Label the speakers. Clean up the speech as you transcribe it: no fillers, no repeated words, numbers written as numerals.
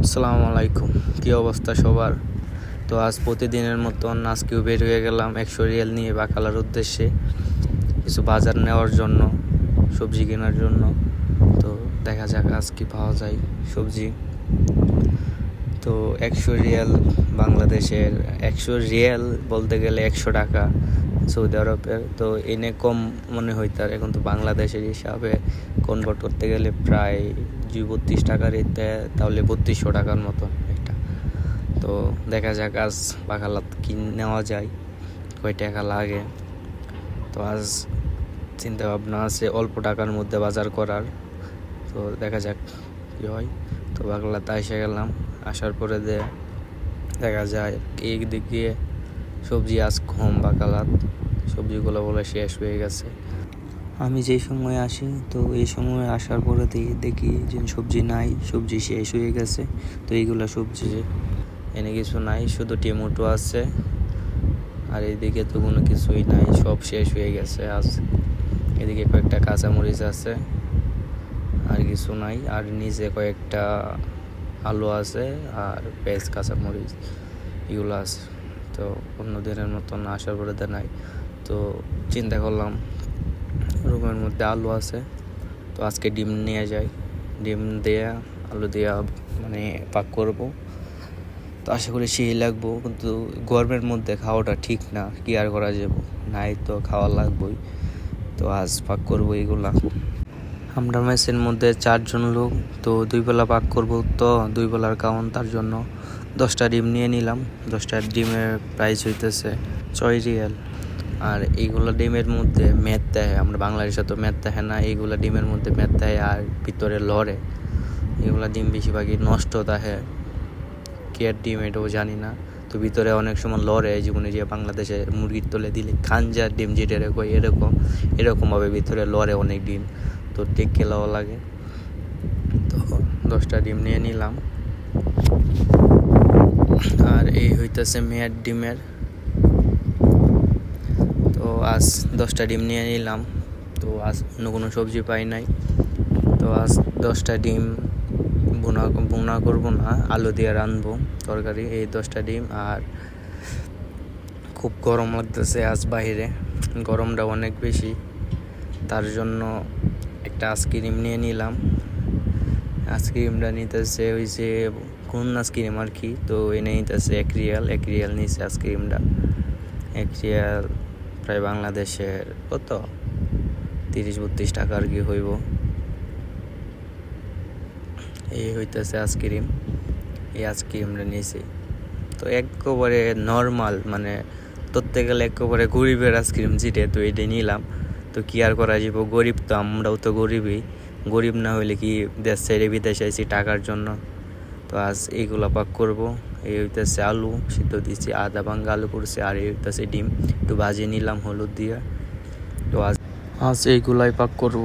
Speaker 1: আসসালামু আলাইকুম, কী অবস্থা সবার? তো আজ প্রতিদিনের মতন আজকেও বের হয়ে গেলাম 100 রিয়াল নিয়ে বাকালার উদ্দেশ্যে কিছু বাজার নেওয়ার জন্য, সবজি কেনার জন্য। তো দেখা যাক আজ কি পাওয়া যায় সবজি। তো 100 রিয়াল বাংলাদেশের, 100 রিয়াল বলতে গেলে 100 টাকা সৌদি আরবের। তো এনে কম মনে হইতার, এখন তো বাংলাদেশের হিসাবে কনভার্ট করতে গেলে প্রায় 32 টাকার তাহলে 3200 টাকার মতন একটা। তো দেখা যাক আজ বাকালাত কি নেওয়া যায়, কয় টাকা লাগে। তো আজ চিন্তা ভাবনা আছে অল্প টাকার মধ্যে বাজার করার। তো দেখা যাক কি হয়। তো বাকালাতে এসে গেলাম, আসার পরে দেখা যায় এই দিকে সবজি আজ কম বাকালাত, সবজিগুলো বলে শেষ হয়ে গেছে। আমি যেই সময় আসি, তো এই সময় আসার পরে দেখি যে সবজি নাই, সবজি শেষ হয়ে গেছে। তো এইগুলা সবজি এনে কিছু নাই, শুধু টমেটো আছে, আর এইদিকে তো কোনো কিছুই নাই, সব শেষ হয়ে গেছে আজ। এদিকে কয়েকটা কাঁচামরিচ আছে, আর কিছু নাই। আর নিচে কয়েকটা আলু আছে আর পেঁয়াজ, কাঁচামরিচ এগুলো আছে। তো অন্য দিনের মতন আসার পরে নাই। তো চিন্তা করলাম রুমের মধ্যে আলু আছে, তো আজকে ডিম নিয়ে যাই, ডিম দেয়া আলু দেয়া মানে পাক করব। তো আশা করি সেই লাগবো, কিন্তু গরমের মধ্যে খাওয়াটা ঠিক না, কি আর করা যাব, নাই তো খাওয়া লাগবেই। তো আজ পাক করবো এগুলা। আমরা মেসের মধ্যে 4 জন লোক, তো 2 বেলা পাক করব, তো 2 বেলার কারণ তার জন্য 10টা ডিম নিয়ে নিলাম। 10টা ডিমের প্রাইস হইতেছে 6 রিয়াল। আর এইগুলা ডিমের মধ্যে মেদ দেয়, আমরা বাংলাদেশে তো মেদ দেয় না, এইগুলা ডিমের মধ্যে মেদ দেয় আর ভিতরে লড়ে। এগুলা ডিম বেশিরভাগই নষ্ট থাকে, কি আর ডিম এটাও জানি না। তো ভিতরে অনেক সময় লড়ে, জীবনে যে বাংলাদেশে মুরগির তলে দিলে খানজার ডিম যেটা এরকমভাবে ভিতরে লড়ে অনেক ডিম, তো দেখে লওয়া লাগে। তো 10টা ডিম নিয়ে নিলাম। আর এই হইতেছে মেয়াদ ডিমের। তো আজ 10টা ডিম নিয়ে নিলাম। তো আজ অন্য কোনো সবজি পাই নাই, তো আজ 10টা ডিম বোনা করবো না, আলু দিয়ে রাঁধবো তরকারি। এই 10টা ডিম। আর খুব গরম লাগতেছে আজ বাইরে, গরমটা অনেক বেশি, তার জন্য একটা আইসক্রিম নিয়ে নিলাম। আইসক্রিমটা নিতেছে হয়েছে কোন আইসক্রিম আর কি, তো এনে নিতেছে 1 রিয়াল নিয়েছে আইসক্রিমটা। 1 রিয়াল প্রায় বাংলাদেশের কত 30-32 টাকা আর কি হইব। এই হইতেছে আইসক্রিম, এই আইসক্রিমটা নিয়েছি। তো একেবারে নর্মাল, মানে ধরতে গেলে একেবারে গরিবের আইসক্রিম যেটা, তো এটা নিলাম। তো কি আর করা যাব, গরিব তো আমরাও, তো গরিবই, গরিব না হইলে কি দেশ ছেড়ে বিদেশে আইছি টাকার জন্য। তো আজ এইগুলা পাক করব। এই হইতেছে আলু সিদ্ধ দিচ্ছি, আধা ভাঙ্গা আলু করছে, আর এই হইতেছে ডিম একটু ভাজিয়ে নিলাম হলুদ দিয়ে। তো আজ এইগুলাই পাক করব।